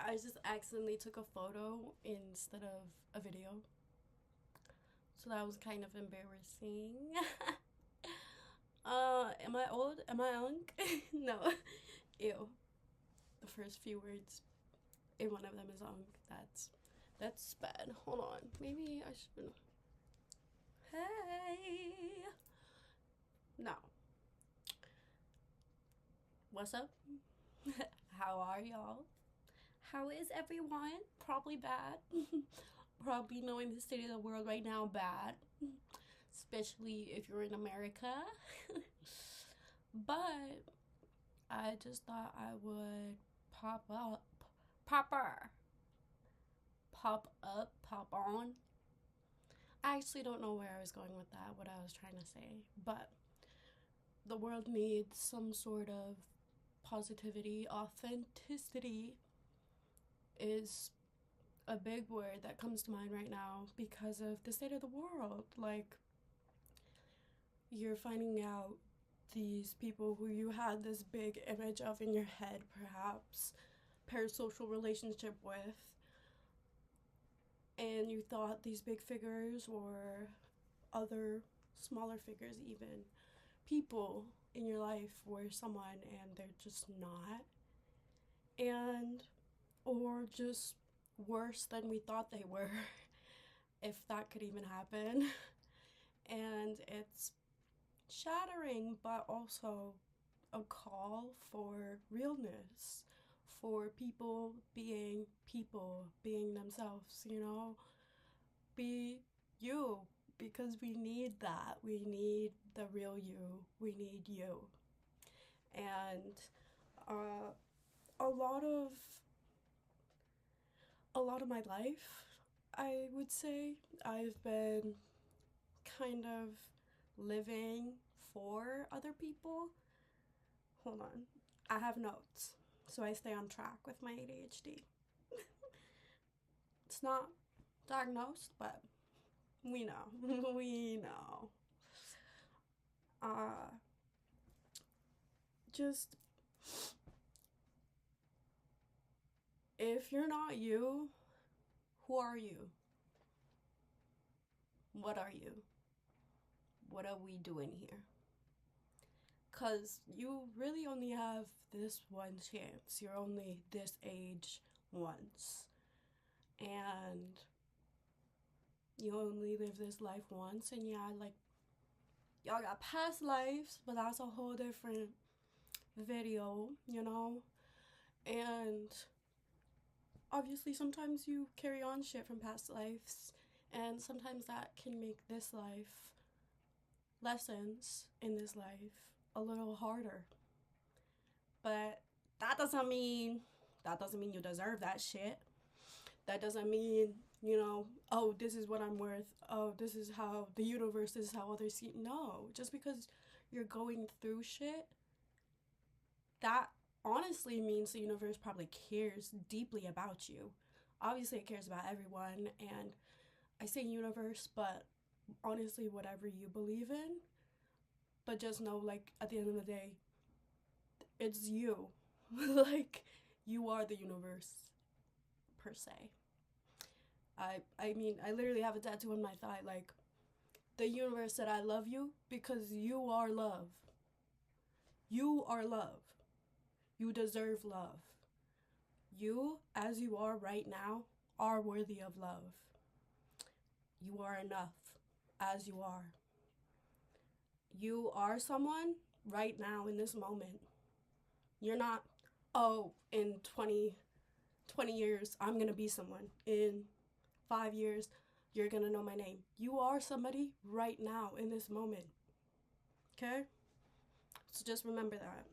I just accidentally took a photo instead of a video. So that was kind of embarrassing. Am I old? Am I young? No. Ew. The first few words in one of them is young. That's bad. Hold on. Maybe I should. Hey. No. What's up? How are y'all? How is everyone? Probably bad. Probably knowing the state of the world right now bad. Especially if you're in America. But I just thought I would pop up. Popper. Pop up, pop on. I actually don't know where I was going with that, what I was trying to say. But the world needs some sort of positivity. Authenticity is a big word that comes to mind right now because of the state of the world. Like, you're finding out these people who you had this big image of in your head, perhaps parasocial relationship with, and you thought these big figures or other smaller figures, even people in your life, were someone, and they're just not, and or just worse than we thought they were, if that could even happen. And it's shattering, but also a call for realness, for people, being themselves, be you, because we need that. We need the real you. We need you. And a lot of my life, I would say, I've been kind of living for other people. Hold on. I have notes, so I stay on track with my ADHD. It's not diagnosed, but we know. We know. Just, if you're not you, who are you? What are you? What are we doing here? Because you really only have this one chance. You're only this age once. And you only live this life once. And yeah, like, y'all got past lives, but that's a whole different video, And obviously sometimes you carry on shit from past lives, and sometimes that can make this life, lessons in this life, a little harder. But that doesn't mean you deserve that shit. That doesn't mean, oh, this is what I'm worth. Oh, this is how the universe, this is how others see. No, just because you're going through shit, that honestly means the universe probably cares deeply about you. Obviously, it cares about everyone, and I say universe, but honestly, whatever you believe in. But just know, like, at the end of the day, it's you. Like, you are the universe, per se. I mean, I literally have a tattoo on my thigh, like, the universe said I love you because you are love. You are love. You deserve love. You, as you are right now, are worthy of love. You are enough, as you are. You are someone right now in this moment. You're not, oh, in 20 years, I'm going to be someone. In 5 years, you're going to know my name. You are somebody right now in this moment. Okay? So just remember that.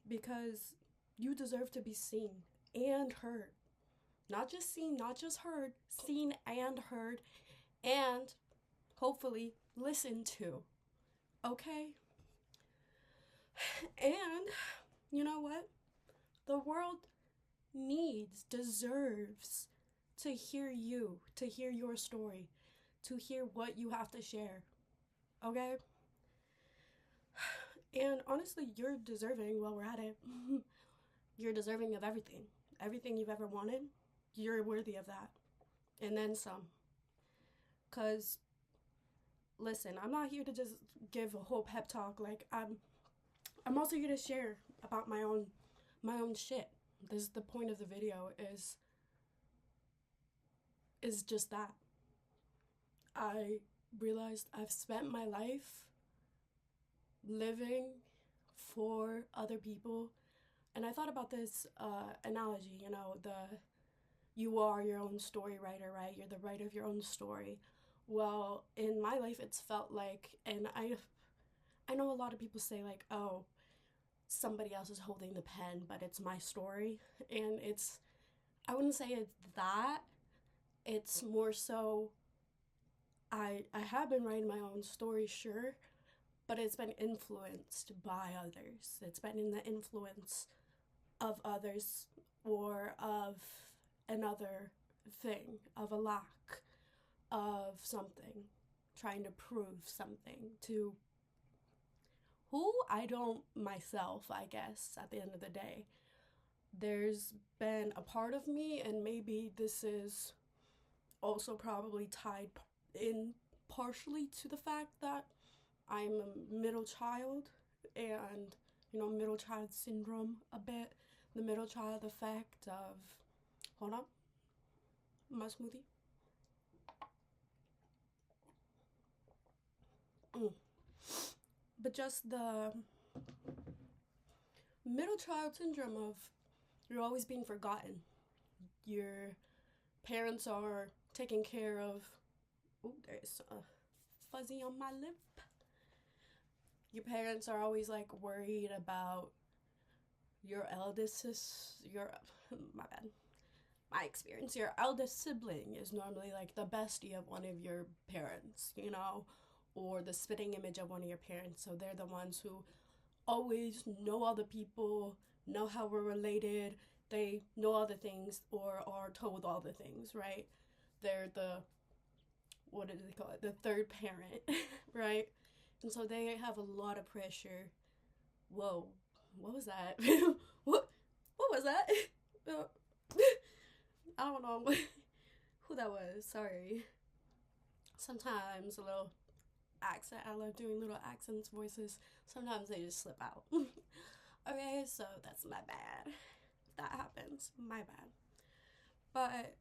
Because you deserve to be seen and heard. Not just seen, not just heard. Seen and heard. And hopefully listened to. Okay? And you know what? The world deserves to hear you, to hear your story, to hear what you have to share. Okay? And honestly, you're deserving, while we're at it, you're deserving of everything. everything you've ever wanted, you're worthy of that. And then some. Because, listen, I'm not here to just give a whole pep talk. Like, I'm also here to share about my own shit. This is the point of the video, is just that. I realized I've spent my life living for other people. And I thought about this analogy, you are your own story writer, right? You're the writer of your own story. Well, in my life, it's felt like, and I know a lot of people say like, oh, somebody else is holding the pen, but it's my story. And I wouldn't say it's that. It's more so, I have been writing my own story, sure, but it's been influenced by others. It's been in the influence of others or of another thing, of a lack of something, trying to prove something to who I don't myself, I guess, at the end of the day. There's been a part of me, and maybe this is also probably tied in partially to the fact that I'm a middle child, and middle child syndrome a bit, the middle child effect of, hold on, my smoothie. But just the middle child syndrome of you're always being forgotten. Your parents are taking care of, there's a fuzzy on my lip. Your parents are always like worried about your eldest, my experience, your eldest sibling is normally like the bestie of one of your parents, or the spitting image of one of your parents. So they're the ones who always know all the people, know how we're related, they know all the things or are told all the things, right? They're what do they call it? The third parent, right? And so they have a lot of pressure. Whoa, what was that? what was that? I don't know who that was, sorry. Sometimes a little accent, I love doing little accents, voices. Sometimes they just slip out. Okay, so that's my bad. If that happens, my bad. But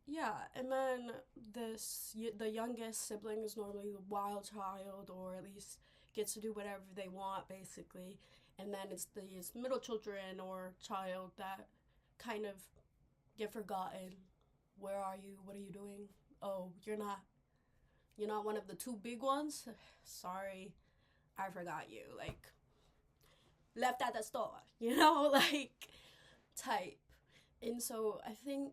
yeah, and then the youngest sibling is normally the wild child, or at least gets to do whatever they want, basically. And then it's these middle children or child that kind of get forgotten. Where are you? What are you doing? Oh, you're not one of the two big ones? Sorry, I forgot you. Like, left at the store, like, type. And so I think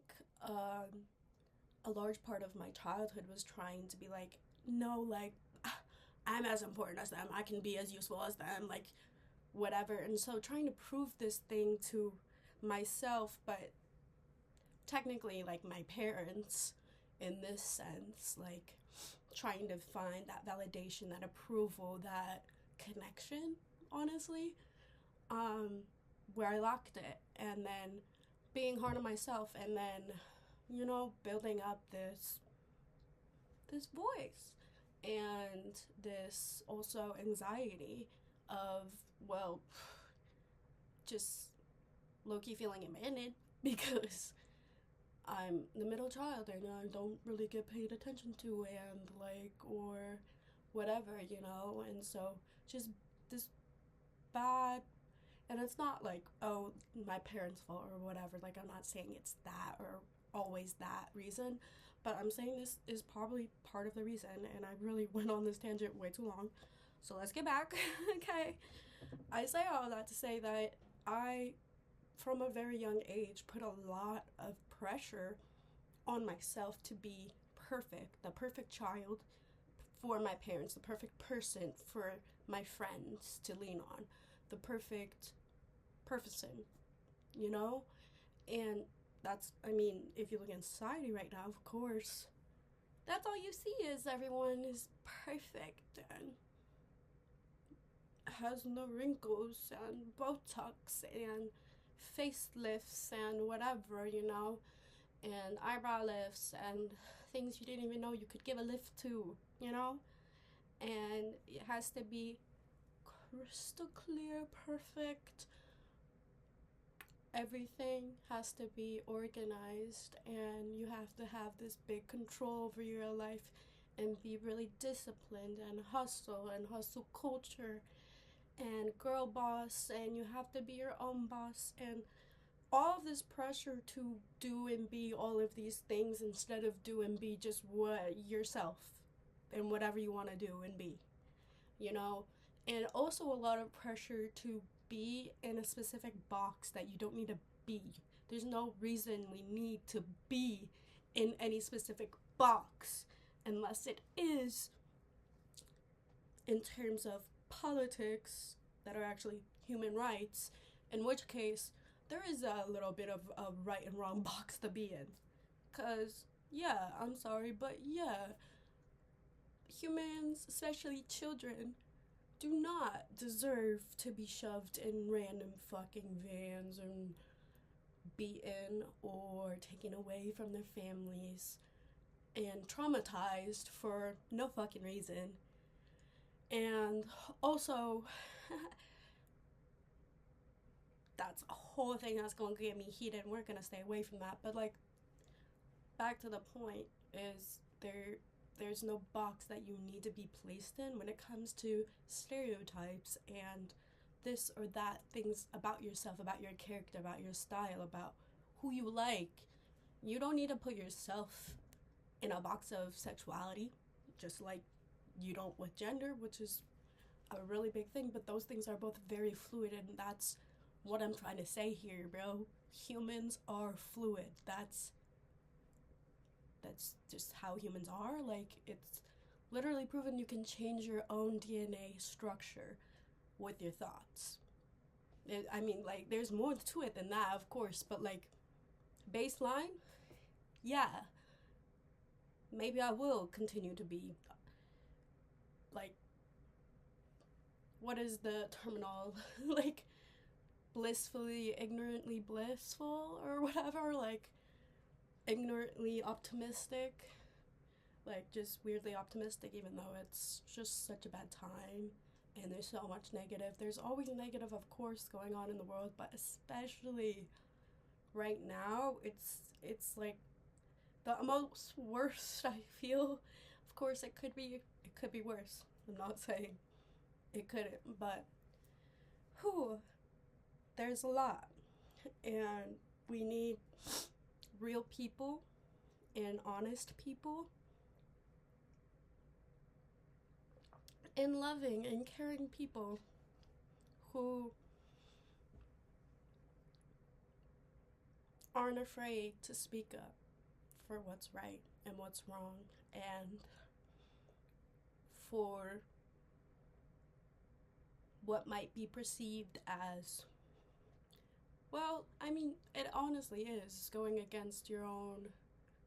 a large part of my childhood was trying to be like, no, like, I'm as important as them. I can be as useful as them, like, whatever. And so trying to prove this thing to myself, but technically, like, my parents, in this sense, like, trying to find that validation, that approval, that connection, honestly, where I lacked it. And then being hard on myself, and then, building up this voice and this also anxiety of, well, just low-key feeling abandoned because I'm the middle child and I don't really get paid attention to, and like, or whatever, and so just this bad, and it's not like, oh, my parents' fault or whatever, like, I'm not saying it's that or always that reason, but I'm saying this is probably part of the reason, and I really went on this tangent way too long, so let's get back. Okay, I say all that to say that I, from a very young age, put a lot of pressure on myself to be perfect, the perfect child for my parents, the perfect person for my friends to lean on, the perfect person, and that's, if you look in society right now, of course, that's all you see is everyone is perfect and has no wrinkles and Botox and facelifts and whatever, you know, and eyebrow lifts and things you didn't even know you could give a lift to, you know? And it has to be crystal clear, perfect. Everything has to be organized, and you have to have this big control over your life and be really disciplined and hustle culture and girl boss, and you have to be your own boss, and all of this pressure to do and be all of these things instead of do and be just what yourself and whatever you want to do and be, you know? And also a lot of pressure to be in a specific box that you don't need to be. There's no reason we need to be in any specific box unless it is in terms of politics that are actually human rights, in which case there is a little bit of a right and wrong box to be in. Because, yeah, I'm sorry, but yeah, humans, especially children, do not deserve to be shoved in random fucking vans and beaten or taken away from their families and traumatized for no fucking reason. And also, that's a whole thing that's gonna get me heated, and we're gonna stay away from that. But like, back to the point is there's no box that you need to be placed in when it comes to stereotypes and this or that things about yourself, about your character, about your style, about who you like. You don't need to put yourself in a box of sexuality, just like you don't with gender, which is a really big thing, but those things are both very fluid, and that's what I'm trying to say here, bro. Humans are fluid. That's just how humans are. Like, it's literally proven you can change your own DNA structure with your thoughts. I mean, like, there's more to it than that, of course, but like, baseline, yeah, maybe I will continue to be like, what is the terminal? Like, blissfully, ignorantly blissful or whatever, like, ignorantly optimistic, like, just weirdly optimistic, even though it's just such a bad time and there's so much negative. There's always negative, of course, going on in the world, but especially right now, it's like the most worst I feel. Of course, it could be worse. I'm not saying it couldn't, but whew, there's a lot, and we need real people and honest people and loving and caring people who aren't afraid to speak up for what's right and what's wrong, and for what might be perceived as, well, I mean, it honestly is going against your own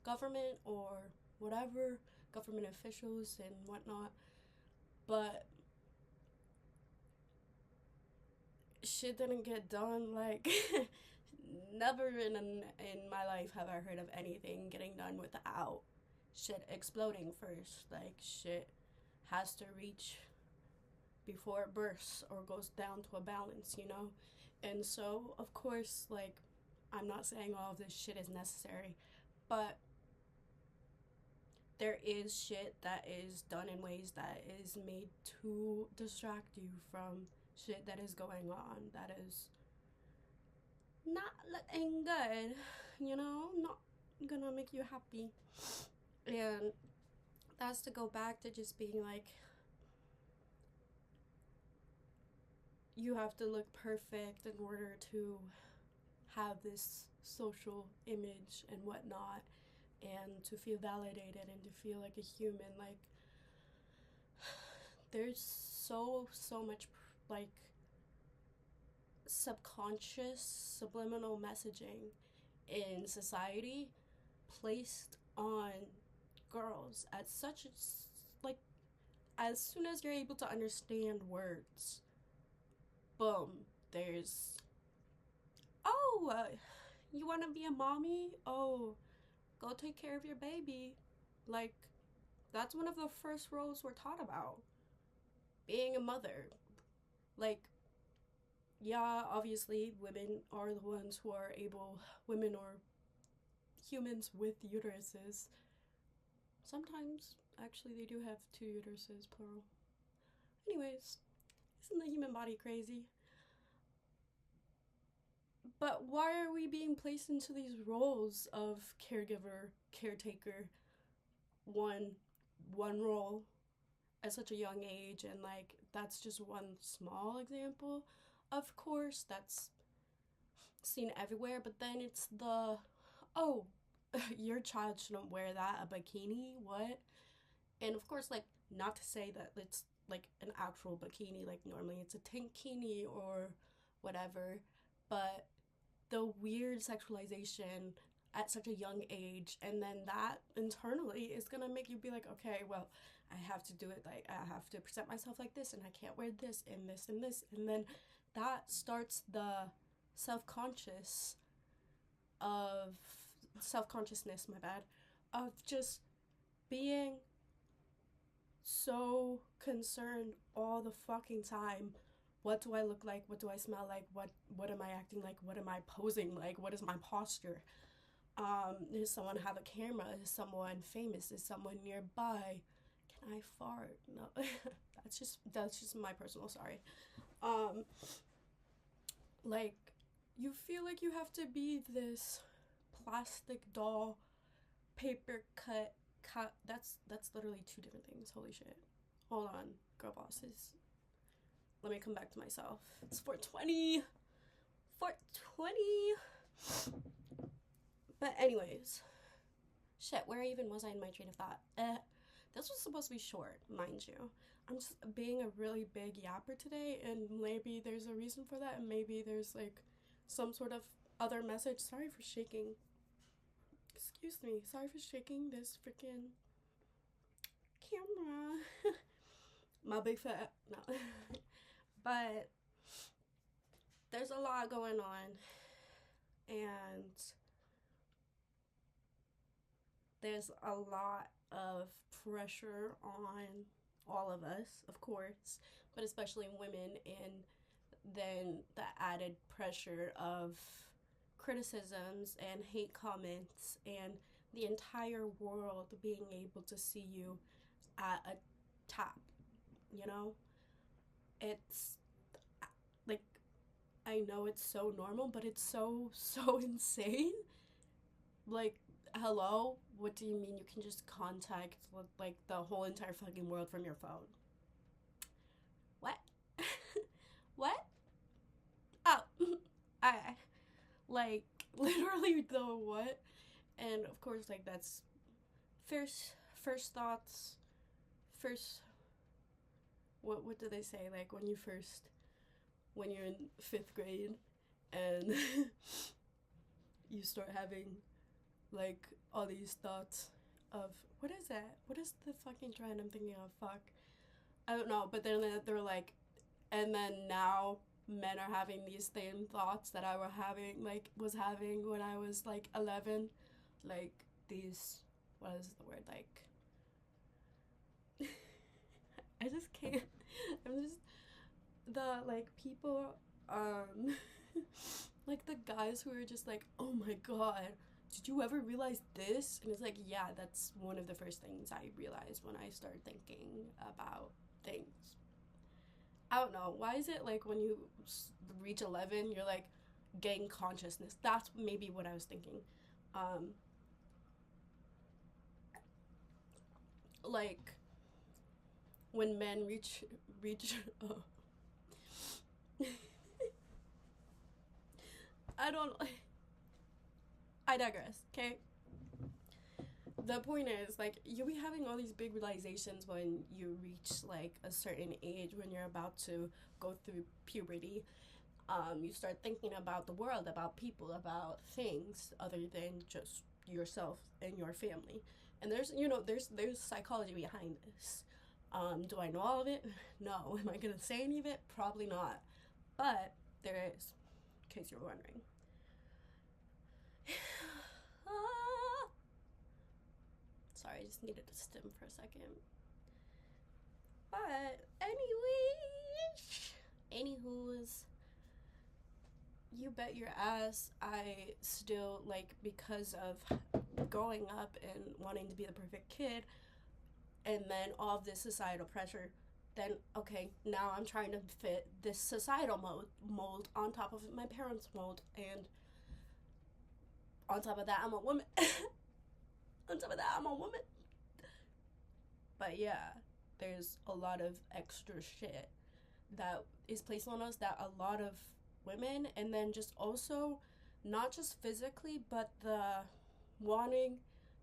government or whatever, government officials and whatnot, but shit didn't get done. Like, never in my life have I heard of anything getting done without shit exploding first. Like, shit has to reach before it bursts or goes down to a balance, you know? And so, of course, like, I'm not saying all of this shit is necessary, but there is shit that is done in ways that is made to distract you from shit that is going on, that is not looking good, you know, not gonna make you happy. And that's to go back to just being like, you have to look perfect in order to have this social image and whatnot, and to feel validated and to feel like a human. Like, there's so much like subconscious subliminal messaging in society placed on girls at such a, like, as soon as you're able to understand words, boom, there's, oh, oh, you want to be a mommy? Oh, go take care of your baby. Like, that's one of the first roles we're taught about. Being a mother. Like, yeah, obviously, women are the ones who are able, women or humans with uteruses. Sometimes, actually, they do have two uteruses, plural. Anyways, isn't the human body crazy? But why are we being placed into these roles of caregiver, caretaker, one role at such a young age? And like, that's just one small example. Of course, that's seen everywhere, but then it's the, oh, your child shouldn't wear that, a bikini, what? And of course, like, not to say that it's like an actual bikini, like normally it's a tankini or whatever, but the weird sexualization at such a young age, and then that internally is gonna make you be like, okay, well, I have to do it, like I have to present myself like this, and I can't wear this and this and this, and then that starts the self-conscious of self-consciousness, my bad, of just being so concerned all the fucking time. What do I look like? What do I smell like? What am I acting like? What am I posing like? What is my posture? Does someone have a camera? Is someone famous? Is someone nearby? Can I fart? No. that's just my personal sorry. Like, you feel like you have to be this plastic doll, paper cut. That's literally two different things. Holy shit. Hold on, girl bosses. Let me come back to myself. It's 420. 420. But anyways, shit, where even was I in my train of thought? This was supposed to be short, mind you. I'm just being a really big yapper today, and maybe there's a reason for that, and maybe there's like some sort of other message. Sorry for shaking. Excuse me. Sorry for shaking this freaking camera. My big fat. No. But there's a lot going on, and there's a lot of pressure on all of us, of course, but especially women, and then the added pressure of criticisms and hate comments, and the entire world being able to see you at a tap, you know? It's like, I know it's so normal, but it's so insane. Like, hello? What do you mean you can just contact like the whole entire fucking world from your phone? What? What? Oh, I like literally the what? And of course, like, that's first thoughts, first, what do they say, like when you're in 5th grade and you start having like all these thoughts of, what is that? What is the fucking trend I'm thinking of? Fuck. I don't know, but then they're like, and then now men are having these same thoughts that I was having when I was like 11. Like these, what is the word, like, I just can't, I'm just, the like people, like the guys who are just like, oh my god, did you ever realize this? And it's like, yeah, that's one of the first things I realized when I started thinking about things. I don't know, why is it like when you reach 11, you're like getting consciousness? That's maybe what I was thinking. Like when men reach oh. I don't, I digress, okay? The point is, like, you'll be having all these big realizations when you reach like a certain age, when you're about to go through puberty. You start thinking about the world, about people, about things other than just yourself and your family. And there's psychology behind this. Do I know all of it? No. Am I gonna say any of it? Probably not. But there is, in case you're wondering. just needed to stim for a second. But anywho's, you bet your ass I still, like, because of growing up and wanting to be the perfect kid, and then all of this societal pressure, then okay, now I'm trying to fit this societal mold on top of my parents' mold, and on top of that I'm a woman. On top of that I'm a woman. But yeah, there's a lot of extra shit that is placed on us that a lot of women, and then just also not just physically, but the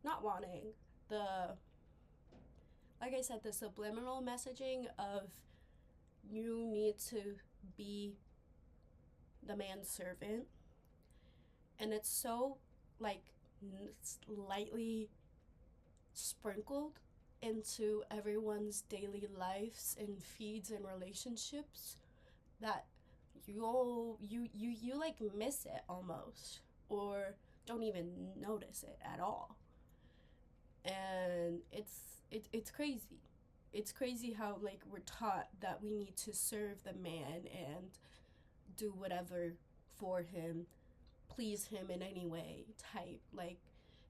not wanting, the, like I said, the subliminal messaging of you need to be the man's servant. And it's so, like, slightly sprinkled into everyone's daily lives and feeds and relationships that you like miss it almost, or don't even notice it at all. And it's crazy. It's crazy how, like, we're taught that we need to serve the man and do whatever for him, please him in any way type, like.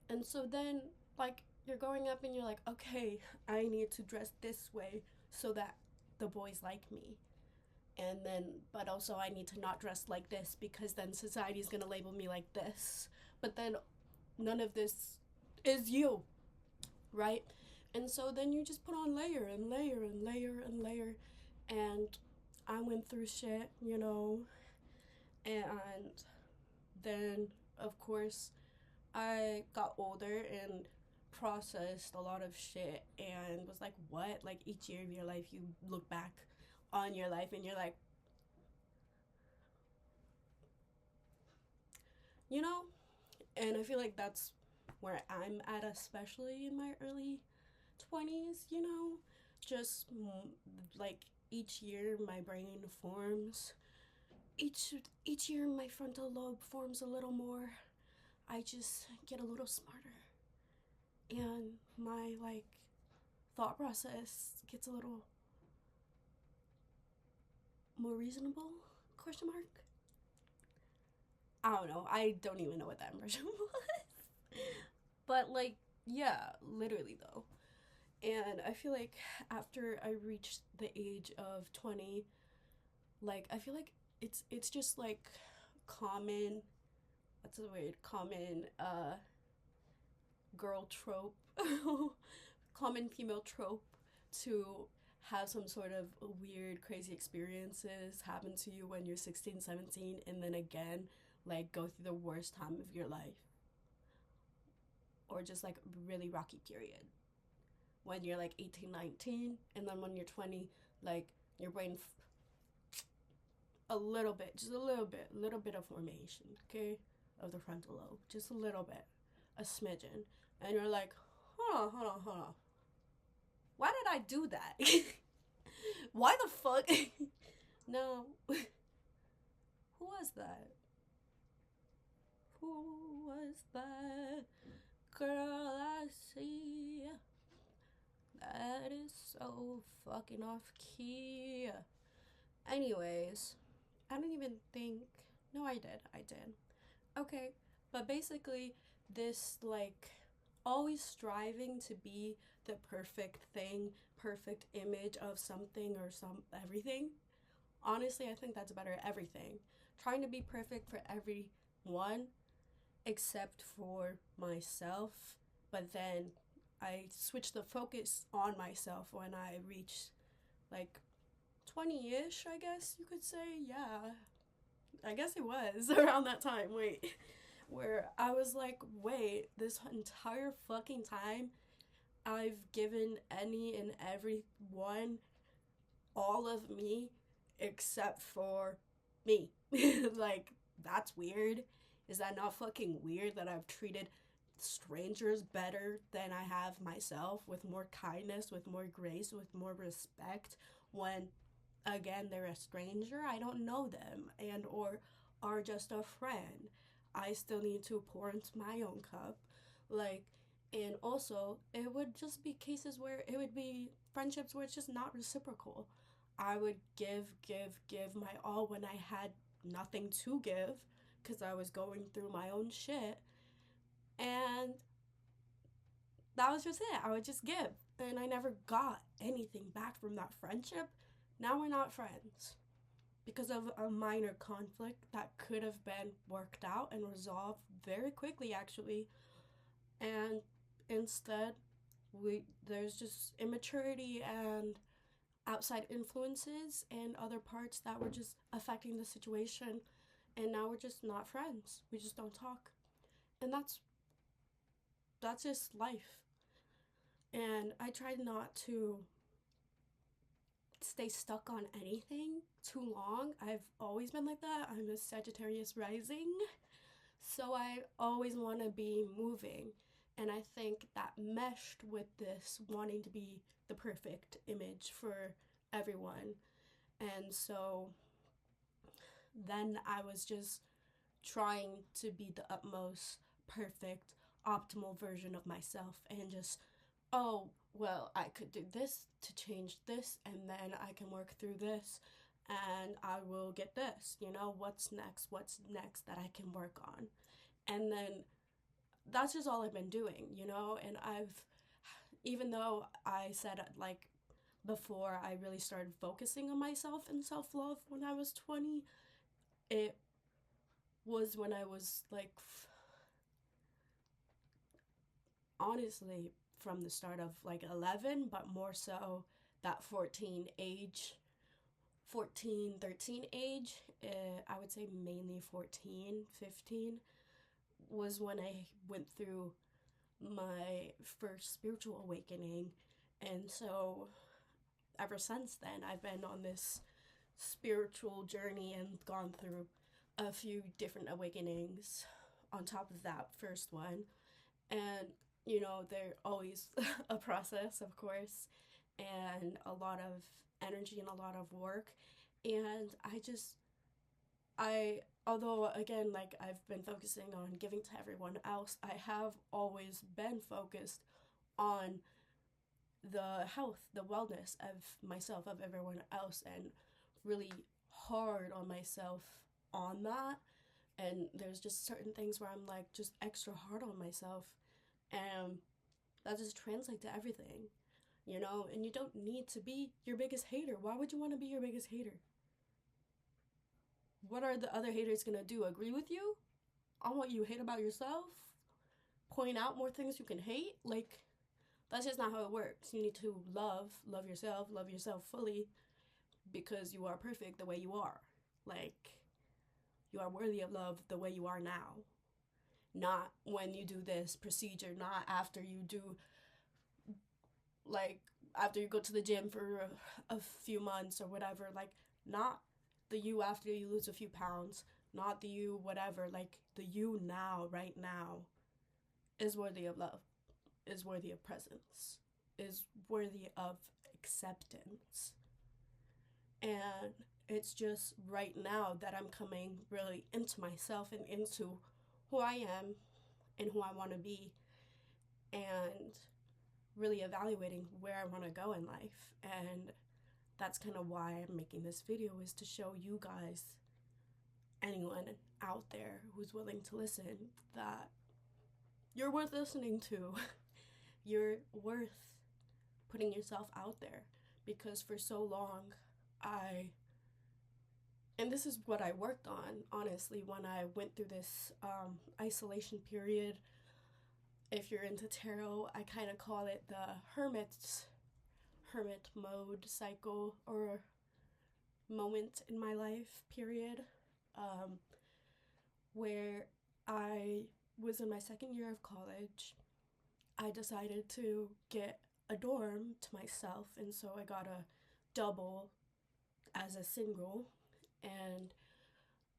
And so then, like, you're growing up and you're like, okay, I need to dress this way so that the boys like me. And then, but also I need to not dress like this because then society's gonna label me like this. But then none of this is you, right? And so then you just put on layer and layer and layer and layer. And I went through shit, you know. And then, of course, I got older and processed a lot of shit and was like, what? Like, each year of your life, you look back on your life and you're like, you know? And I feel like that's where I'm at, especially in my early 20s, you know? Just, like, each year my brain forms. Each year my frontal lobe forms a little more. I just get a little smarter. And my, like, thought process gets a little more reasonable? Question mark? I don't know. I don't even know what that impression was. But, like, yeah, literally, though. And I feel like after I reached the age of 20, like, I feel like it's just, like, common, what's the word? Common, girl trope, common female trope to have some sort of weird, crazy experiences happen to you when you're 16, 17, and then again, like, go through the worst time of your life. Or just, like, really rocky period. When you're, like, 18, 19, and then when you're 20, like, your brain, a little bit of formation, okay? Of the frontal lobe. Just a little bit. A smidgen. And you're like, hold on. Why did I do that? Why the fuck? No. Who was that? Girl, I see. That is so fucking off key. Anyways, I don't even think. No, I did. Okay. But basically, this, like, always striving to be the perfect thing, perfect image of something or everything. Honestly, I think that's better everything. Trying to be perfect for everyone except for myself. But then I switched the focus on myself when I reached, like, 20-ish, I guess you could say. Yeah. I guess it was around that time. Wait. Where I was like, wait, this entire fucking time I've given any and everyone all of me except for me. Like, that's weird. Is that not fucking weird that I've treated strangers better than I have myself, with more kindness, with more grace, with more respect, when, again, they're a stranger, I don't know them, and or are just a friend. I still need to pour into my own cup. Like, And also, it would just be cases where it would be friendships where it's just not reciprocal. I would give my all when I had nothing to give because I was going through my own shit. And that was just it. I would just give. And I never got anything back from that friendship. Now we're not friends because of a minor conflict that could have been worked out and resolved very quickly, actually. And instead, there's just immaturity and outside influences and other parts that were just affecting the situation, and now we're just not friends. We just don't talk. And that's just life. And I tried not to stay stuck on anything too long. I've always been like that. I'm a Sagittarius rising, so I always want to be moving. And I think that meshed with this wanting to be the perfect image for everyone. And so then I was just trying to be the utmost perfect, optimal version of myself and just, oh, well, I could do this to change this, and then I can work through this, and I will get this. What's next? What's next that I can work on? And then that's just all I've been doing. And even though I said, like, before I really started focusing on myself and self-love when I was 20, it was when I was, like, honestly, from the start of, like, 11, but more so that 13 age, I would say mainly 14, 15, was when I went through my first spiritual awakening. And so ever since then, I've been on this spiritual journey and gone through a few different awakenings on top of that first one. And, they're always a process, of course, and a lot of energy and a lot of work. And although, again, like, I've been focusing on giving to everyone else, I have always been focused on the health, the wellness of myself, of everyone else, and really hard on myself on that. And there's just certain things where I'm, like, just extra hard on myself, and that just translates to everything, and you don't need to be your biggest hater. Why would you want to be your biggest hater? What are the other haters gonna do? Agree with you on what you hate about yourself? Point out more things you can hate? Like, that's just not how it works. You need to love yourself fully, because you are perfect the way you are. Like, you are worthy of love the way you are now. Not when you do this procedure, not after you do, like, after you go to the gym for a few months or whatever. Like, not the you after you lose a few pounds, not the you whatever. Like, the you now, right now, is worthy of love, is worthy of presence, is worthy of acceptance. And it's just right now that I'm coming really into myself and into who I am and who I want to be, and really evaluating where I want to go in life. And that's kind of why I'm making this video, is to show you guys, anyone out there who's willing to listen, that you're worth listening to. You're worth putting yourself out there, because for so long and this is what I worked on, honestly, when I went through this isolation period. If you're into tarot, I kind of call it the hermit mode cycle, or moment in my life period, where I was in my second year of college. I decided to get a dorm to myself, and so I got a double as a single. And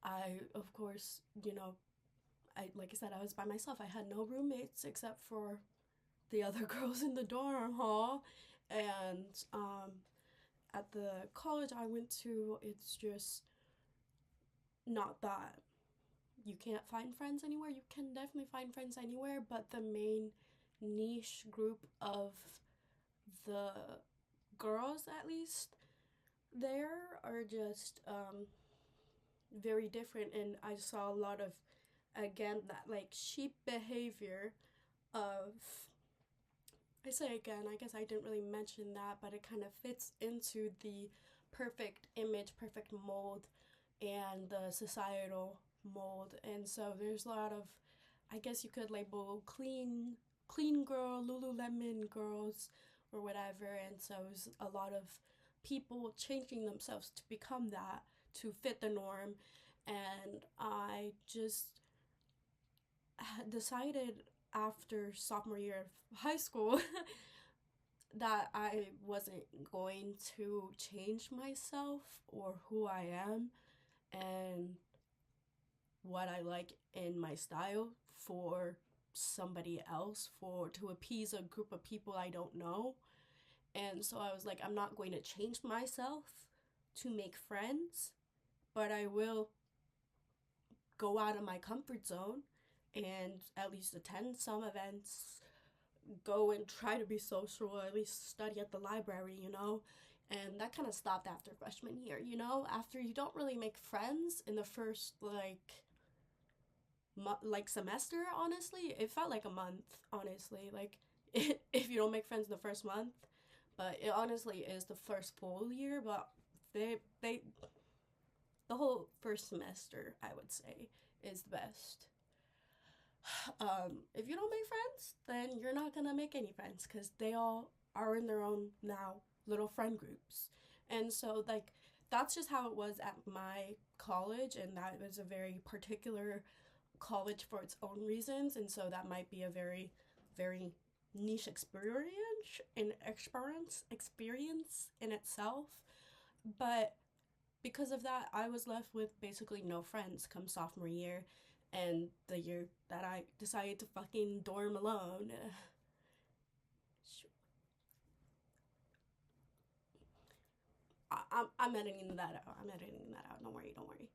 I, of course, like I said, I was by myself. I had no roommates except for the other girls in the dorm hall. And at the college I went to, it's just not that you can't find friends anywhere. You can definitely find friends anywhere, but the main niche group of the girls, at least, there are just very different. And I saw a lot of, again, that like sheep behavior of, I say again, I guess I didn't really mention that, but it kind of fits into the perfect image, perfect mold, and the societal mold. And so there's a lot of, I guess you could label clean girl, Lululemon girls, or whatever. And so it's a lot of people changing themselves to become that, to fit the norm. And I just decided after sophomore year of high school that I wasn't going to change myself or who I am and what I like in my style for somebody else, for to appease a group of people I don't know. And so I was like, I'm not going to change myself to make friends, but I will go out of my comfort zone and at least attend some events, go and try to be social, or at least study at the library, you know? And that kind of stopped after freshman year, you know? After you don't really make friends in the first, like semester, honestly. It felt like a month, honestly. Like, if you don't make friends in the first month, but it honestly is the first full year, but they the whole first semester, I would say, is the best. If you don't make friends, then you're not gonna make any friends because they all are in their own now little friend groups. And so, like, that's just how it was at my college, and that was a very particular college for its own reasons. And so, that might be a very, very niche experience in itself. But because of that, I was left with basically no friends come sophomore year, and the year that I decided to fucking dorm alone. I'm editing that out. I'm editing that out. Don't worry, don't worry.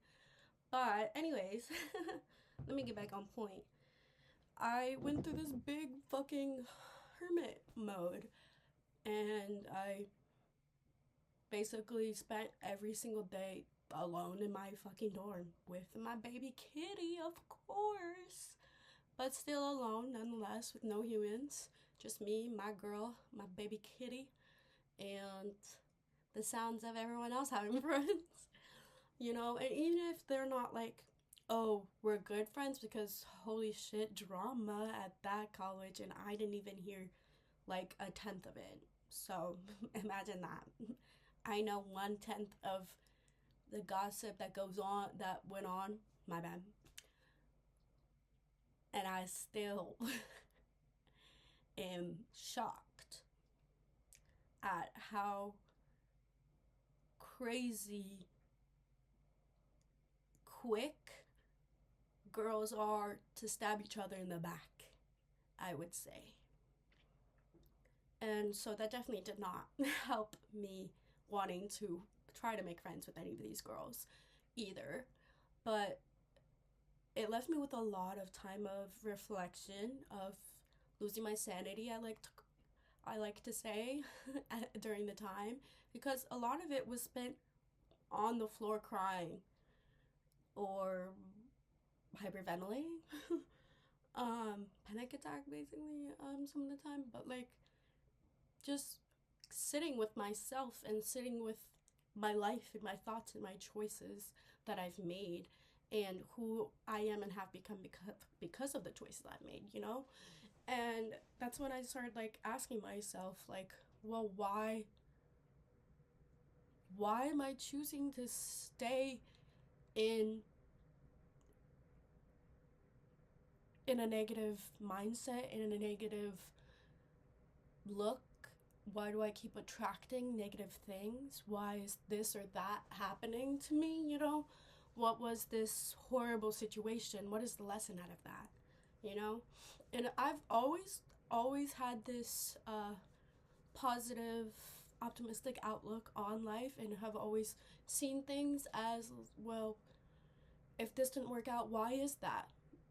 But anyways, let me get back on point. I went through this big fucking hermit mode, and I basically spent every single day alone in my fucking dorm with my baby kitty, of course, but still alone nonetheless, with no humans, just me, my girl, my baby kitty, and the sounds of everyone else having friends, you know. And even if they're not like, oh, we're good friends, because holy shit, drama at that college, and I didn't even hear like a tenth of it. So imagine that. I know 1/10 of the gossip that went on. My bad. And I still am shocked at how crazy quick girls are to stab each other in the back, I would say. And so that definitely did not help me wanting to try to make friends with any of these girls either. But it left me with a lot of time of reflection, of losing my sanity, I like to say during the time, because a lot of it was spent on the floor crying or hyperventilating. Panic attack basically, some of the time, but like just sitting with myself and sitting with my life and my thoughts and my choices that I've made and who I am and have become because of the choices I've made, you know? And that's when I started like asking myself, like, well, why am I choosing to stay in a negative mindset, in a negative look? Why do I keep attracting negative things? Why is this or that happening to me, you know? What was this horrible situation? What is the lesson out of that, you know? And I've always had this positive, optimistic outlook on life, and have always seen things as, well, if this didn't work out, why is that?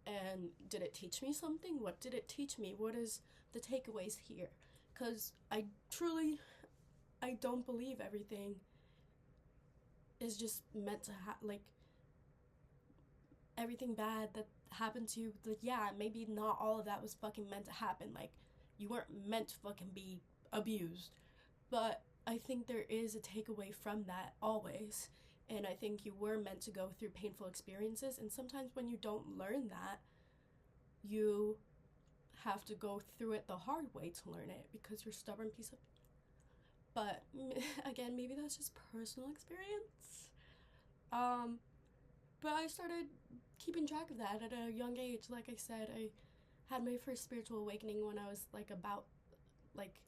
And did it teach me something? What did it teach me? What is the takeaways here? Because I don't believe everything is just meant to like, everything bad that happened to you, like, yeah, maybe not all of that was fucking meant to happen. Like, you weren't meant to fucking be abused. But I think there is a takeaway from that always. And I think you were meant to go through painful experiences. And sometimes when you don't learn that, you have to go through it the hard way to learn it because you're a stubborn piece of... But again, maybe that's just personal experience. But I started keeping track of that at a young age. Like I said, I had my first spiritual awakening when I was like about like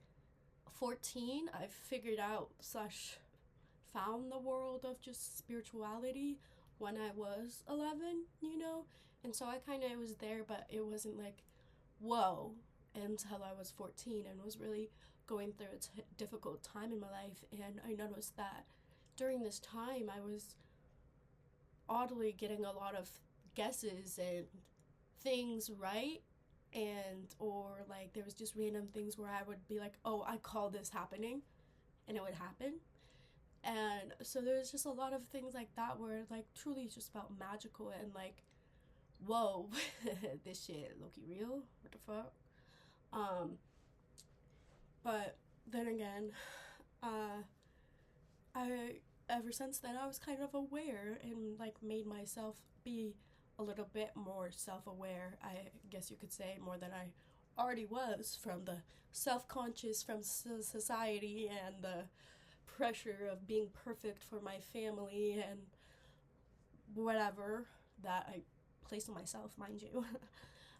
14. I figured out / found the world of just spirituality when I was 11, you know? And so I kind of was there, but it wasn't like, whoa, until I was 14 and was really going through a difficult time in my life. And I noticed that during this time, I was oddly getting a lot of guesses and things right, and or like there was just random things where I would be like, oh, I call this happening, and it would happen. And so there's just a lot of things like that where like truly just felt magical and like, whoa, this shit low-key real, what the fuck. But then again, I ever since then I was kind of aware and like made myself be a little bit more self-aware, I guess you could say, more than I already was, from the self-conscious from society and the pressure of being perfect for my family and whatever that I placed on myself, mind you.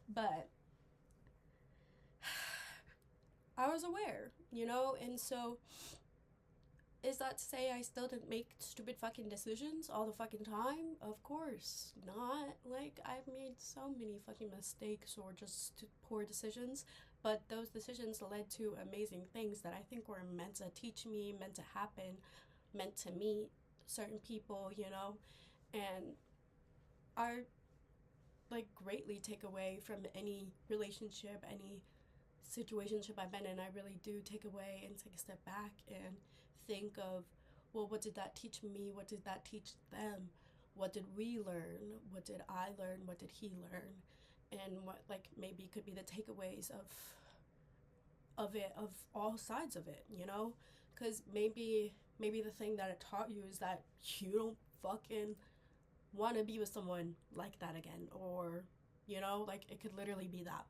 But I was aware, you know, and so is that to say I still didn't make stupid fucking decisions all the fucking time? Of course not. Like, I've made so many fucking mistakes or just poor decisions, but those decisions led to amazing things that I think were meant to teach me, meant to happen, meant to meet certain people, you know? And I, like, greatly take away from any relationship, any situationship I've been in. I really do take away and take a step back and think of, well, what did that teach me? What did that teach them? What did we learn? What did I learn? What did he learn? And what, like, maybe could be the takeaways of it, of all sides of it, you know? Because maybe the thing that it taught you is that you don't fucking want to be with someone like that again, or, you know, like, it could literally be that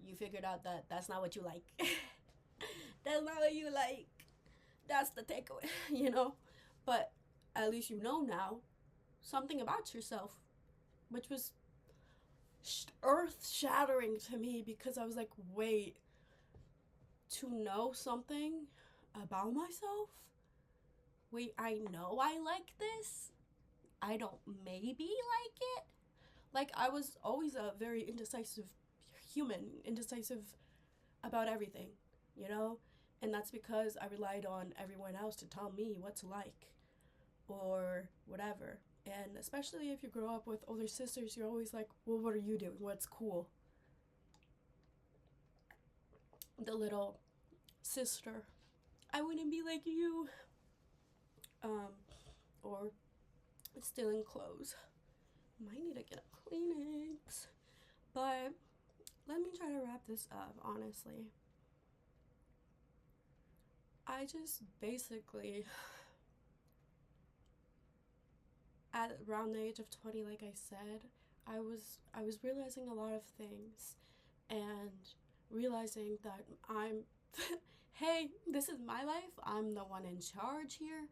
you figured out that that's not what you like. That's not what you like. That's the takeaway, you know? But at least you know now something about yourself, which was earth-shattering to me, because I was like, wait, to know something about myself? Wait, I know I like this? I don't maybe like it? Like, I was always a very indecisive human, indecisive about everything, you know? And that's because I relied on everyone else to tell me what to like or whatever. And especially if you grow up with older sisters, you're always like, well, what are you doing? What's cool? The little sister, I wouldn't be like you. Or stealing clothes. Might need to get a Kleenex. But let me try to wrap this up, honestly. I just basically, at around the age of 20, like I said, I was realizing a lot of things and realizing that I'm hey, this is my life. I'm the one in charge here.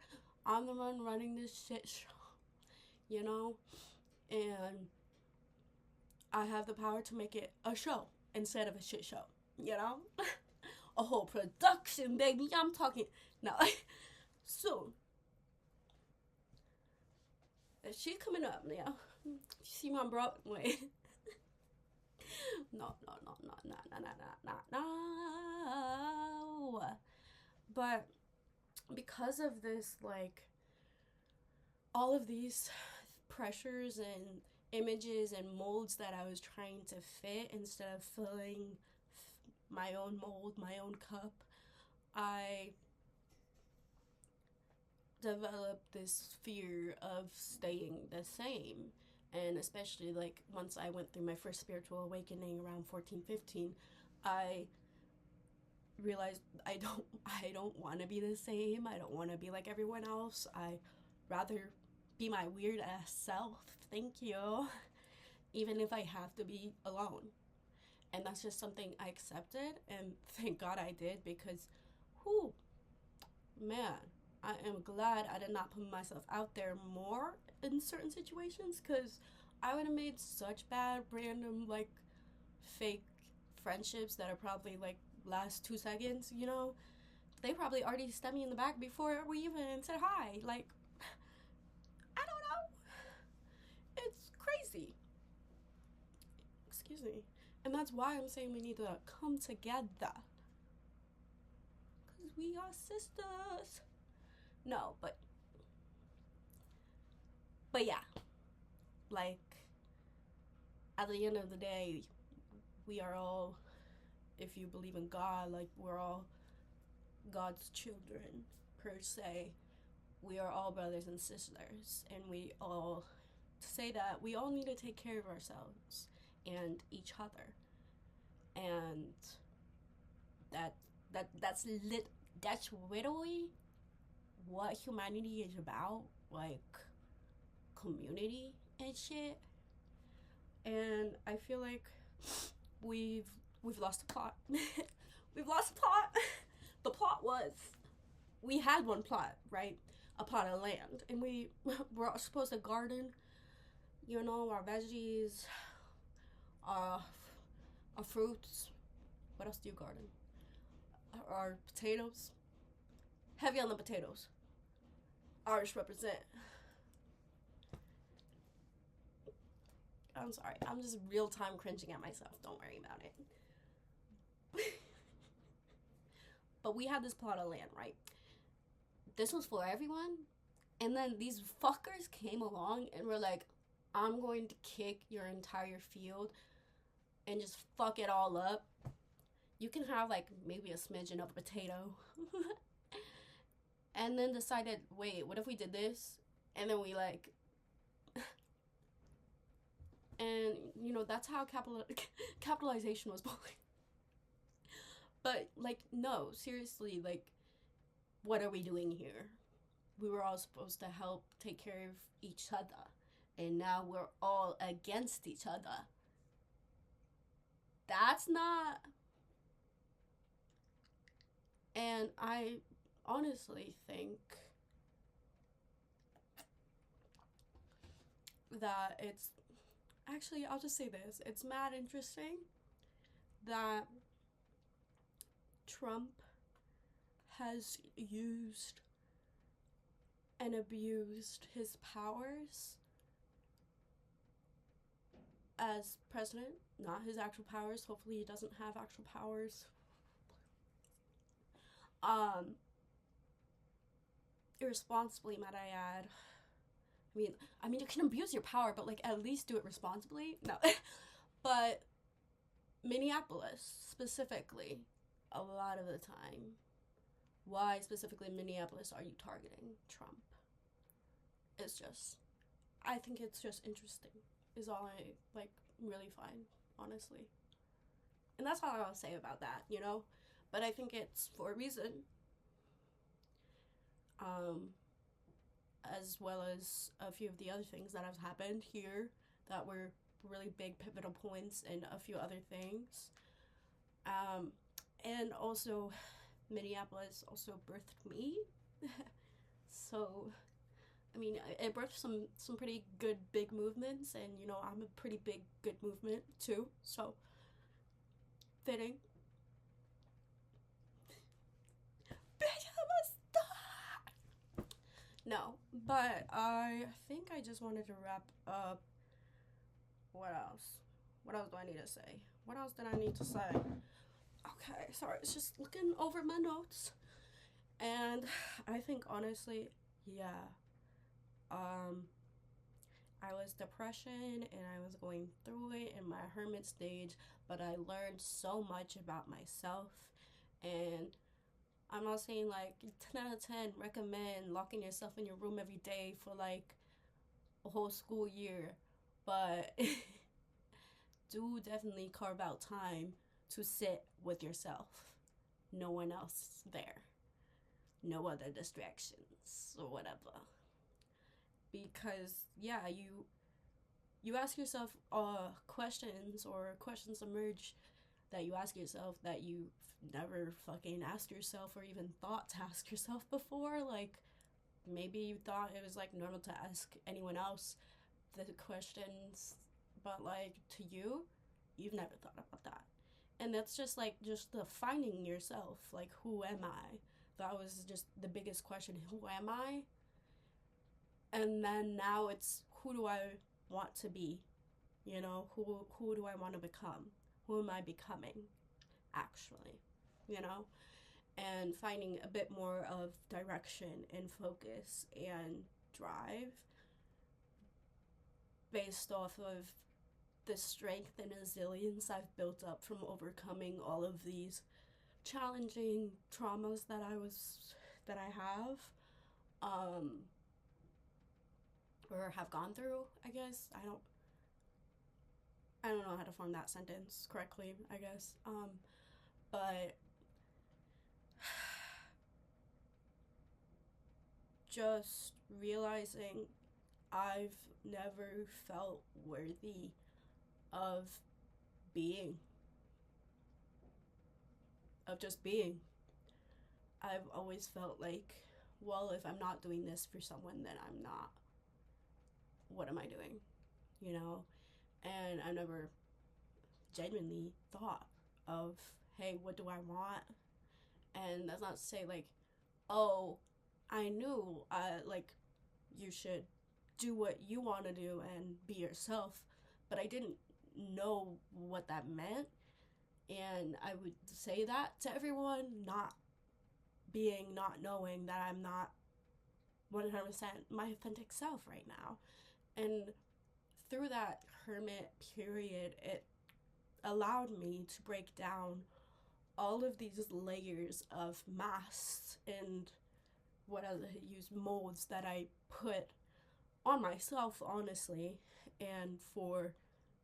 I'm the one running this shit show, you know? And I have the power to make it a show instead of a shit show, you know? A whole production, baby. I'm talking, no, soon. She's coming up now. See my Broadway. No. But because of this, like, all of these pressures and images and molds that I was trying to fit instead of filling my own mold, my own cup. I developed this fear of staying the same. And especially like once I went through my first spiritual awakening around 14, 15, I realized I don't want to be the same. I don't want to be like everyone else. I rather be my weird ass self. Thank you. Even if I have to be alone. And that's just something I accepted, and thank God I did, because whew, man, I am glad I did not put myself out there more in certain situations, because I would have made such bad random like fake friendships that are probably like last 2 seconds, you know. They probably already stabbed me in the back before we even said hi. Like, I don't know. It's crazy. Excuse me. And that's why I'm saying we need to come together. Because we are sisters. No, but yeah. Like, at the end of the day, we are all, if you believe in God, like, we're all God's children, per se. We are all brothers and sisters. And we all, to say that, we all need to take care of ourselves and each other. And that's literally what humanity is about, like community and shit. And I feel like we've lost the plot. We've lost the plot. The plot was, we had one plot, right? A plot of land, and we were supposed to garden, you know, our veggies, our fruits. What else do you garden? Our potatoes. Heavy on the potatoes. Irish represent. I'm sorry. I'm just real time cringing at myself. Don't worry about it. But we had this plot of land, right? This was for everyone. And then these fuckers came along and were like, I'm going to kick your entire field and just fuck it all up. You can have like maybe a smidgen of a potato. And then decided, wait, what if we did this? And then we like, and you know, that's how capitalization was born. But like, no, seriously, like, what are we doing here? We were all supposed to help take care of each other, and now we're all against each other. That's not. And I honestly think that it's, actually, I'll just say this, it's mad interesting that Trump has used and abused his powers as president, not his actual powers. Hopefully he doesn't have actual powers. Irresponsibly, might I add. I mean, you can abuse your power, but like at least do it responsibly. No, but Minneapolis specifically, a lot of the time, why specifically Minneapolis are you targeting Trump? It's just, I think it's just interesting. Is all I like really find, honestly. And that's all I'll say about that, you know. But I think it's for a reason. As well as a few of the other things that have happened here that were really big pivotal points, and a few other things. And also, Minneapolis also birthed me. So, I mean, it birthed some pretty good big movements, and you know, I'm a pretty big good movement too. So, fitting. No, but I think I just wanted to wrap up. What else? What else do I need to say? What else did I need to say? Okay, sorry, it's just looking over my notes. And I think honestly, yeah. I was depression and I was going through it in my hermit stage, but I learned so much about myself. And I'm not saying like 10 out of 10 recommend locking yourself in your room every day for like a whole school year, but do definitely carve out time to sit with yourself. No one else there. No other distractions or whatever. Because yeah, you ask yourself questions, or questions emerge that you ask yourself that you've never fucking asked yourself or even thought to ask yourself before. Like maybe you thought it was like normal to ask anyone else the questions, but like to you, you've never thought about that. And that's just like just the finding yourself, like who am I? That was just the biggest question. Who am I? And then now it's who do I want to be? You know, who do I want to become? Who am I becoming actually? You know? And finding a bit more of direction and focus and drive based off of the strength and resilience I've built up from overcoming all of these challenging traumas that I have, or have gone through. I guess I don't know how to form that sentence correctly, I guess. But just realizing I've never felt worthy of being, of just being. I've always felt like, well, if I'm not doing this for someone, then I'm not. What am I doing? You know? And I never genuinely thought of, hey, what do I want? And that's not to say like, oh, I knew like you should do what you want to do and be yourself, but I didn't know what that meant. And I would say that to everyone, not knowing that I'm not 100% my authentic self right now. And through that hermit period, it allowed me to break down all of these layers of masks and what I use molds that I put on myself, honestly, and for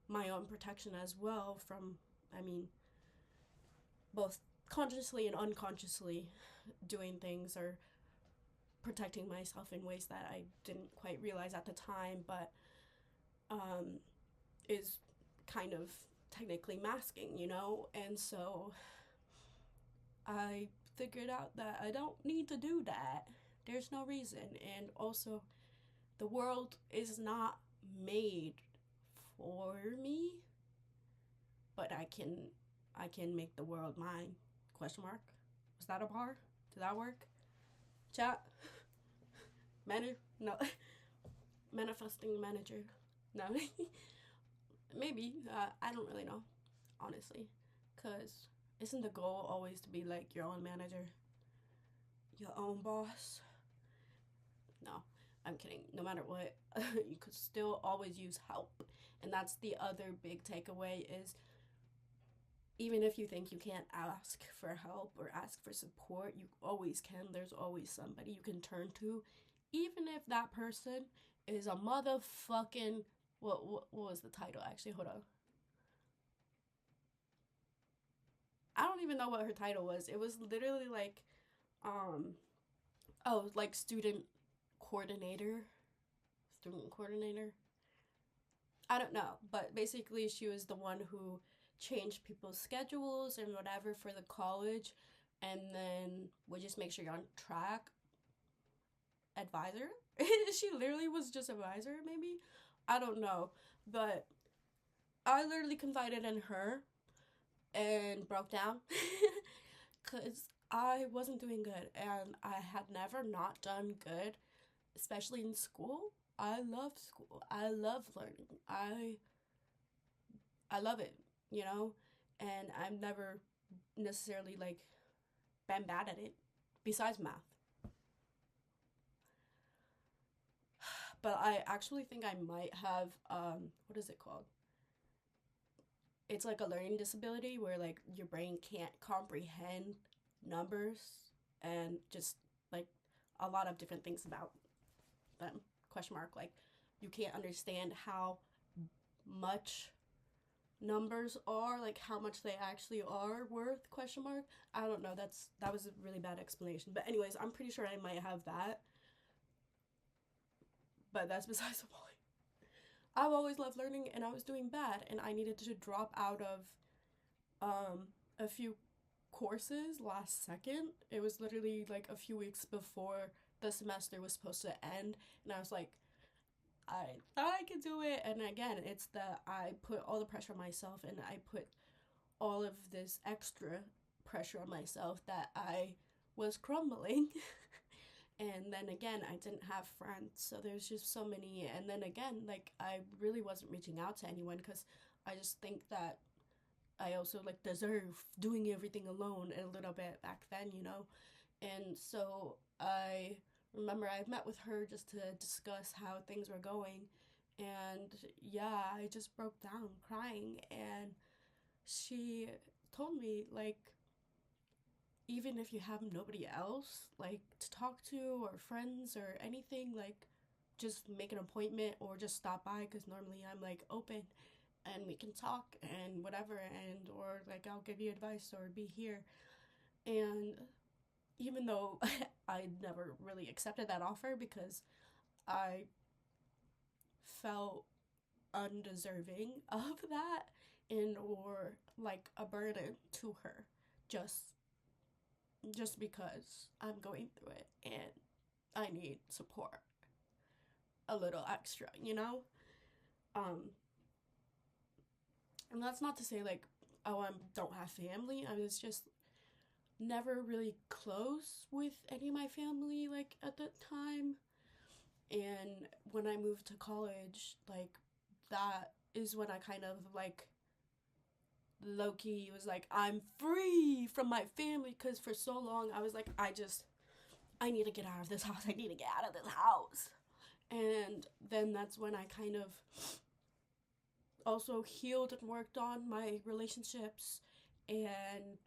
my own protection as well from, I mean, both consciously and unconsciously doing things or protecting myself in ways that I didn't quite realize at the time, but is kind of technically masking, you know? And so I figured out that I don't need to do that. There's no reason. And also, the world is not made for me, but I can make the world mine. Question mark? Was that a bar? Did that work? Chat? No. Manifesting manager. No. Maybe. I don't really know, honestly. Because isn't the goal always to be like your own manager? Your own boss? No, I'm kidding. No matter what, you could still always use help. And that's the other big takeaway is even if you think you can't ask for help or ask for support, you always can. There's always somebody you can turn to. Even if that person is a motherfucking... What was the title, actually? Hold on. I don't even know what her title was. It was literally like, like student coordinator. I don't know, but basically she was the one who changed people's schedules and whatever for the college, and then would just make sure you're on track. Advisor? She literally was just advisor, maybe? I don't know, but I literally confided in her and broke down because I wasn't doing good, and I had never not done good, especially in school. I love school. I love learning. I love it, you know? And I've never necessarily like been bad at it besides math. But I actually think I might have what is it called? It's like a learning disability where like your brain can't comprehend numbers and just like a lot of different things about them. Question mark. Like you can't understand how much numbers are, like how much they actually are worth, question mark. I don't know, that was a really bad explanation, but anyways, I'm pretty sure I might have that, but that's besides the point. I've always loved learning, and I was doing bad, and I needed to drop out of a few courses last second. It was literally like a few weeks before the semester was supposed to end, and I was like, I thought I could do it. And again, it's that I put all the pressure on myself, and I put all of this extra pressure on myself that I was crumbling. And then again, I didn't have friends, so there's just so many. And then again, like I really wasn't reaching out to anyone because I just think that I also like deserve doing everything alone a little bit back then, you know. And so I remember I met with her just to discuss how things were going, and yeah, I just broke down crying, and she told me like, even if you have nobody else like to talk to or friends or anything, like just make an appointment or just stop by, because normally I'm like open and we can talk and whatever, and or like I'll give you advice or be here. And even though I never really accepted that offer because I felt undeserving of that, and or like a burden to her, just because I'm going through it and I need support a little extra, you know? And that's not to say like, oh, I don't have family. I was just never really close with any of my family like at that time. And when I moved to college, like that is when I kind of like low-key was like, I'm free from my family, because for so long I was like, I need to get out of this house. I need to get out of this house. And then that's when I kind of also healed and worked on my relationships, and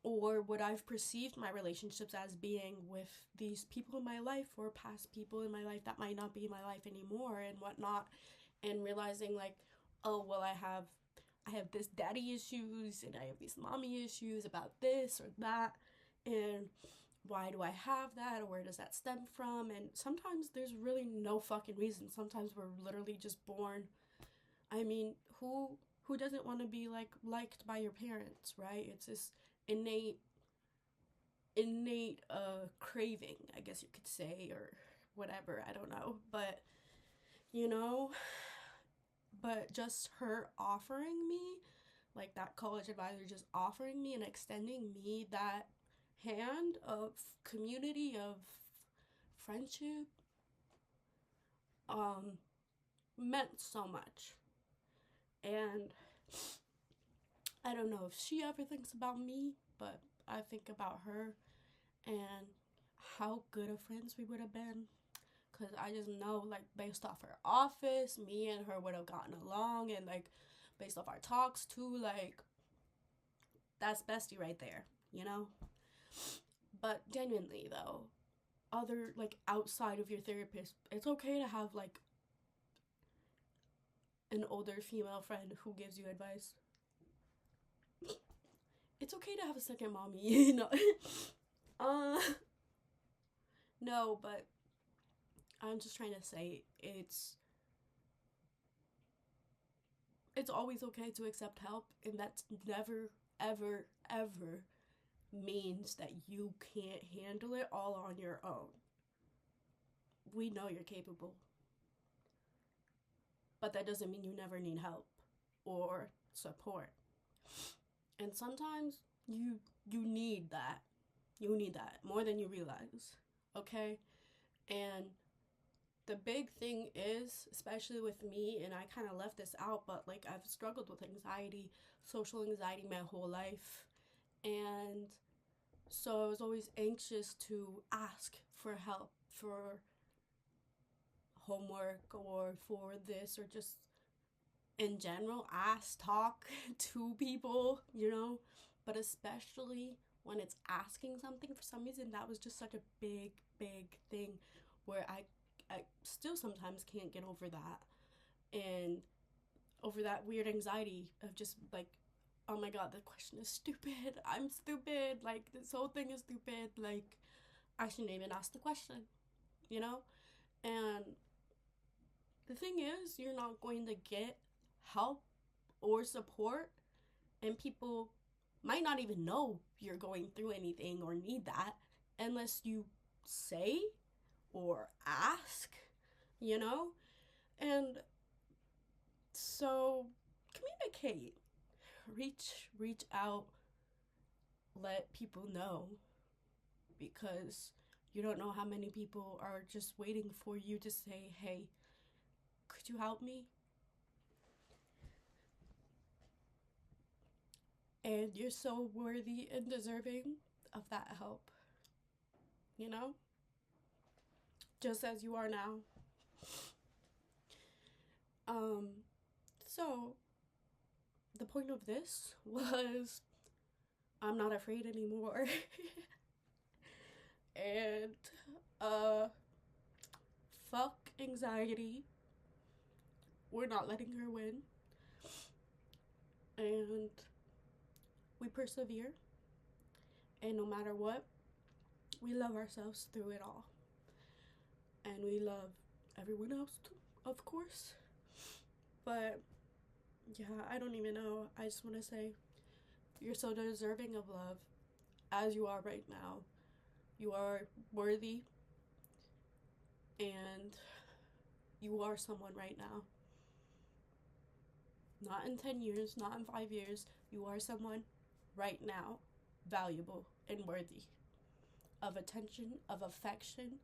or what I've perceived my relationships as being with these people in my life or past people in my life that might not be in my life anymore and whatnot, and realizing like, oh well, I have this daddy issues and I have these mommy issues about this or that, and why do I have that, or where does that stem from? And sometimes there's really no fucking reason. Sometimes we're literally just born. I mean, who doesn't want to be like liked by your parents, right? It's this innate craving, I guess you could say, or whatever, I don't know. But you know, but just her offering me, like that college advisor just offering me and extending me that hand of community, of friendship, meant so much. And I don't know if she ever thinks about me, but I think about her and how good of friends we would have been. Because I just know, like, based off her office, me and her would have gotten along. And, like, based off our talks, too, like, that's bestie right there, you know? But genuinely, though, other, like, outside of your therapist, it's okay to have, like, an older female friend who gives you advice. It's okay to have a second mommy, you know? No, but I'm just trying to say it's always okay to accept help, and that's never, ever, ever means that you can't handle it all on your own. We know you're capable, but that doesn't mean you never need help or support. And sometimes you need that. You need that more than you realize. Okay? And the big thing is, especially with me, and I kind of left this out, but like I've struggled with anxiety, social anxiety my whole life. And so I was always anxious to ask for help, for homework or for this, or just in general, talk to people, but especially when it's asking something. For some reason, that was just such a big thing where I still sometimes can't get over that, and over that weird anxiety of just like, oh my god, the question is stupid, I'm stupid, like this whole thing is stupid, like I shouldn't even ask the question, and the thing is, you're not going to get help or support, and people might not even know you're going through anything or need that unless you say or ask, and so communicate, reach out, let people know, because you don't know how many people are just waiting for you to say, hey, could you help me? And you're so worthy and deserving of that help, just as you are now. So the point of this was, I'm not afraid anymore. And fuck anxiety, we're not letting her win, and we persevere, and no matter what, we love ourselves through it all, and we love everyone else too, of course. But yeah, I don't even know. I just want to say, you're so deserving of love as you are right now. You are worthy, and you are someone right now. Not in 10 years, not in 5 years. You are someone right now, valuable and worthy of attention, of affection,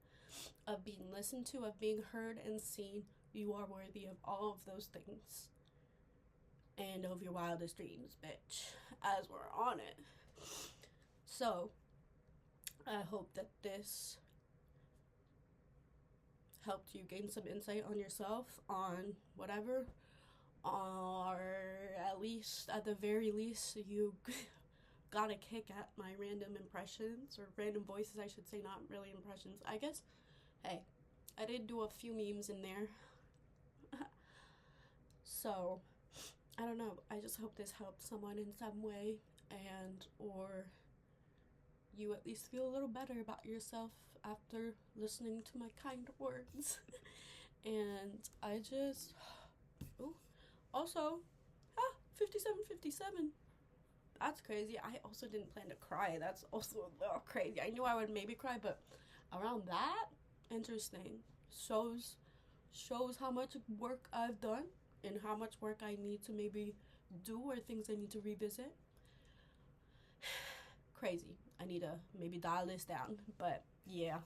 of being listened to, of being heard and seen. You are worthy of all of those things. And of your wildest dreams, bitch, as we're on it. So, I hope that this helped you gain some insight on yourself, on whatever, or at the very least, you got a kick at my random impressions, or random voices, I should say, not really impressions. I guess, hey, I did do a few memes in there. So, I don't know, I just hope this helped someone in some way, and or you at least feel a little better about yourself after listening to my kind words. And I just, also, 57. That's crazy. I also didn't plan to cry. That's also a little crazy. I knew I would maybe cry, but around that, interesting. Shows how much work I've done and how much work I need to maybe do, or things I need to revisit. Crazy. I need to maybe dial this down. But yeah,